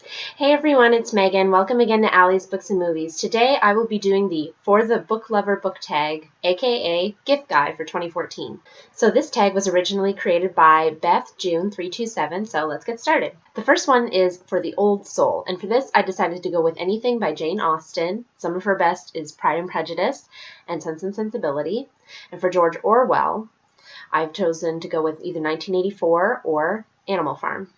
Hey everyone, it's Megan. Welcome again to Allie's Books and Movies. Today I will be doing the For the Book Lover book tag, aka gift guide for 2014. So this tag was originally created by Beth June 327, so let's get started. The first one is for the old soul, and for this I decided to go with anything by Jane Austen. Some of her best is Pride and Prejudice and Sense and Sensibility. And for George Orwell, I've chosen to go with either 1984 or Animal Farm.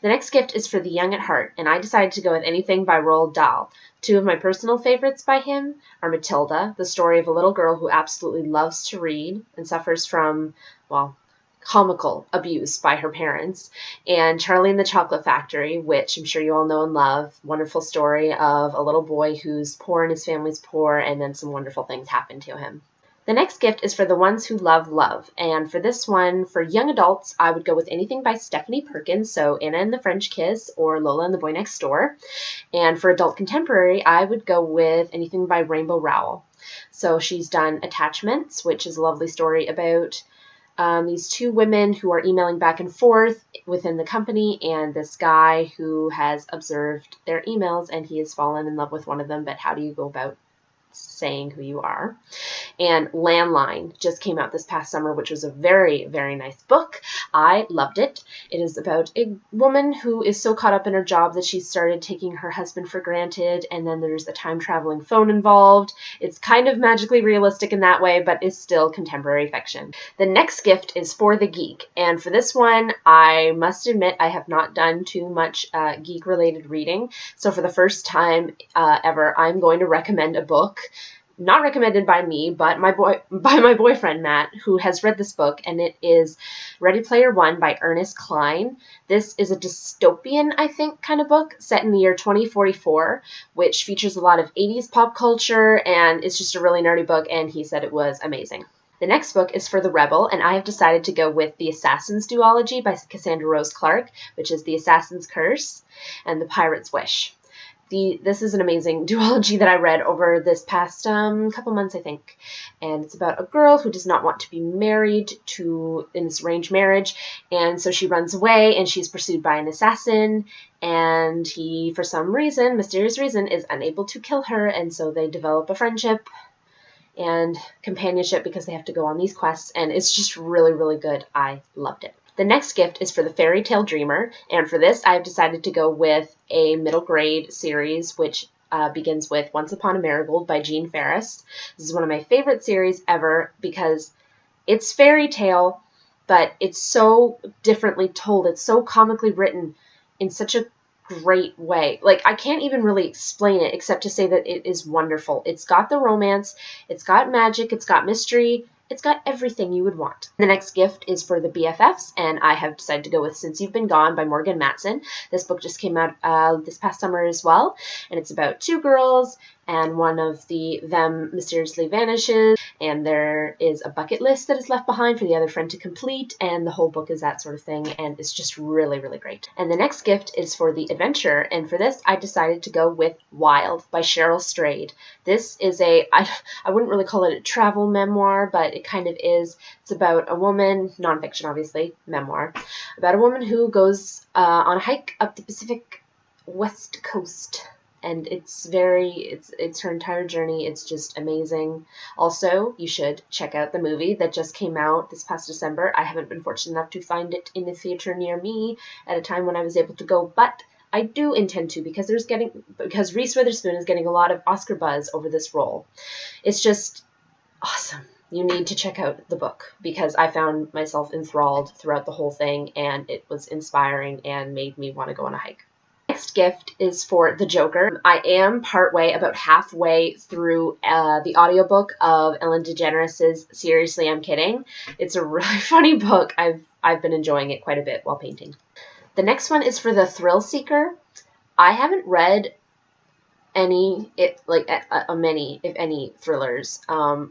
The next gift is for the young at heart, and I decided to go with anything by Roald Dahl. Two of my personal favorites by him are Matilda, the story of a little girl who absolutely loves to read and suffers from, comical abuse by her parents, and Charlie and the Chocolate Factory, which I'm sure you all know and love. Wonderful story of a little boy who's poor and his family's poor, and then some wonderful things happen to him. The next gift is for the ones who love love, and for this one, for young adults, I would go with anything by Stephanie Perkins, so Anna and the French Kiss or Lola and the Boy Next Door. And for adult contemporary, I would go with anything by Rainbow Rowell. So she's done Attachments, which is a lovely story about these two women who are emailing back and forth within the company, and this guy who has observed their emails, and he has fallen in love with one of them, but how do you go about saying who you are? And Landline just came out this past summer, which was a very, very nice book. I loved it. It is about a woman who is so caught up in her job that she started taking her husband for granted, and then there's a time-traveling phone involved. It's kind of magically realistic in that way, but is still contemporary fiction. The next gift is for the geek, and for this one, I must admit I have not done too much geek-related reading, so for the first time ever, I'm going to recommend a book not recommended by me, but by my boyfriend, Matt, who has read this book, and it is Ready Player One by Ernest Cline. This is a dystopian, I think, kind of book set in the year 2044, which features a lot of 80s pop culture, and it's just a really nerdy book, and he said it was amazing. The next book is for the Rebel, and I have decided to go with The Assassin's Duology by Cassandra Rose Clark, which is The Assassin's Curse and The Pirate's Wish. This is an amazing duology that I read over this past couple months, I think. And it's about a girl who does not want to be married in this arranged marriage. And so she runs away, and she's pursued by an assassin. And he, for some reason, mysterious reason, is unable to kill her. And so they develop a friendship and companionship because they have to go on these quests. And it's just really, really good. I loved it. The next gift is for the Fairy Tale Dreamer, and for this I've decided to go with a middle grade series which begins with Once Upon a Marigold by Jean Ferris. This is one of my favorite series ever because it's fairy tale, but it's so differently told. It's so comically written in such a great way. Like, I can't even really explain it except to say that it is wonderful. It's got the romance, it's got magic, it's got mystery, it's got everything you would want. The next gift is for the BFFs, and I have decided to go with Since You've Been Gone by Morgan Matson. This book just came out this past summer as well, and it's about two girls, and one of them mysteriously vanishes, and there is a bucket list that is left behind for the other friend to complete, and the whole book is that sort of thing, and it's just really, really great. And the next gift is for the adventurer, and for this I decided to go with Wild by Cheryl Strayed. This is I wouldn't really call it a travel memoir, but it kind of is. It's about a woman, nonfiction obviously, memoir, about a woman who goes on a hike up the Pacific West Coast. And it's her entire journey. It's just amazing. Also, you should check out the movie that just came out this past December. I haven't been fortunate enough to find it in the theater near me at a time when I was able to go, but I do intend to because Reese Witherspoon is getting a lot of Oscar buzz over this role. It's just awesome. You need to check out the book because I found myself enthralled throughout the whole thing, and it was inspiring and made me want to go on a hike. Next gift is for The Joker. I am about halfway through the audiobook of Ellen DeGeneres' Seriously, I'm Kidding. It's a really funny book. I've been enjoying it quite a bit while painting. The next one is for the Thrillseeker. I haven't read many, if any, thrillers.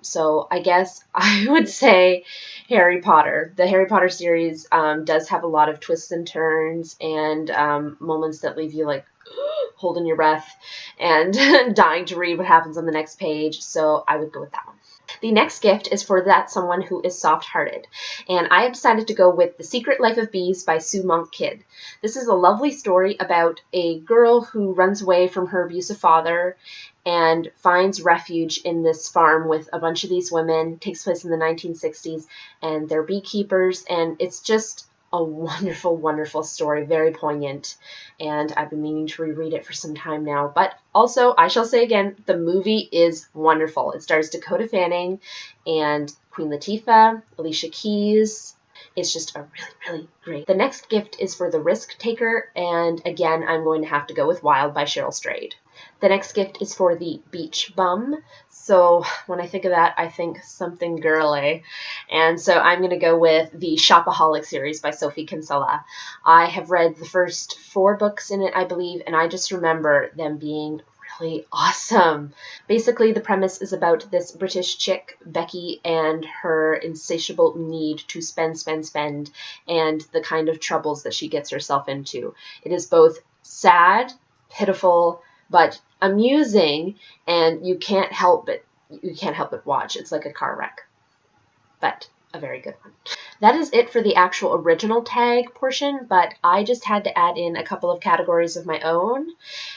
So I guess I would say Harry Potter. The Harry Potter series does have a lot of twists and turns and moments that leave you like holding your breath and dying to read what happens on the next page. So I would go with that one. The next gift is for that someone who is soft-hearted, and I have decided to go with The Secret Life of Bees by Sue Monk Kidd. This is a lovely story about a girl who runs away from her abusive father and finds refuge in this farm with a bunch of these women. It takes place in the 1960s, and they're beekeepers, and it's just a wonderful, wonderful story, very poignant, and I've been meaning to reread it for some time now. But also, I shall say again, the movie is wonderful. It stars Dakota Fanning and Queen Latifah, Alicia Keys. It's just a really, really great. The next gift is for The Risk Taker, and again, I'm going to have to go with Wild by Cheryl Strayed. The next gift is for The Beach Bum. So when I think of that, I think something girly. And so I'm going to go with the Shopaholic series by Sophie Kinsella. I have read the first 4 books in it, I believe, and I just remember them being really awesome. Basically, the premise is about this British chick, Becky, and her insatiable need to spend, and the kind of troubles that she gets herself into. It is both sad, pitiful, but amusing, and you can't help but watch. It's like a car wreck, but a very good one. That is it for the actual original tag portion, but I just had to add in a couple of categories of my own,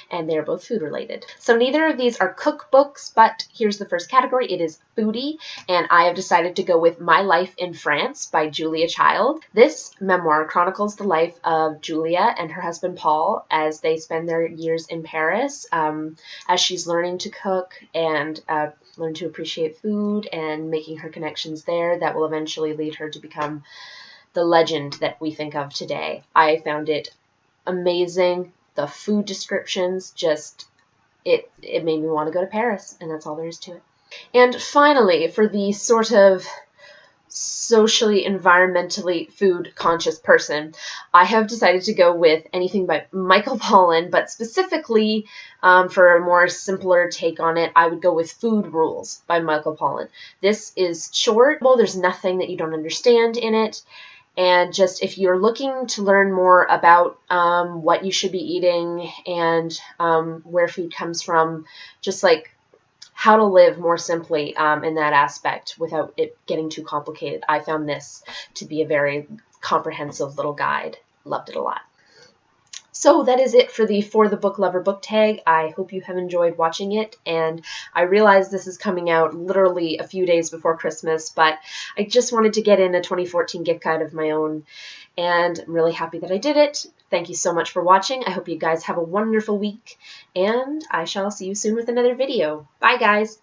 and they're both food related. So neither of these are cookbooks, but here's the first category. It is foodie, and I have decided to go with My Life in France by Julia Child. This memoir chronicles the life of Julia and her husband Paul as they spend their years in Paris, as she's learning to cook and learn to appreciate food and making her connections there that will eventually lead her to become the legend that we think of today. I found it amazing. The food descriptions just, it made me want to go to Paris, and that's all there is to it. And finally, for the sort of socially, environmentally food conscious person, I have decided to go with anything by Michael Pollan, but specifically for a more simpler take on it, I would go with Food Rules by Michael Pollan. This is short. Well, there's nothing that you don't understand in it. And just if you're looking to learn more about what you should be eating and where food comes from, just like how to live more simply in that aspect without it getting too complicated, I found this to be a very comprehensive little guide. Loved it a lot. So that is it for the For the Book Lover book tag. I hope you have enjoyed watching it, and I realize this is coming out literally a few days before Christmas, but I just wanted to get in a 2014 gift guide of my own, and I'm really happy that I did it. Thank you so much for watching. I hope you guys have a wonderful week, and I shall see you soon with another video. Bye, guys!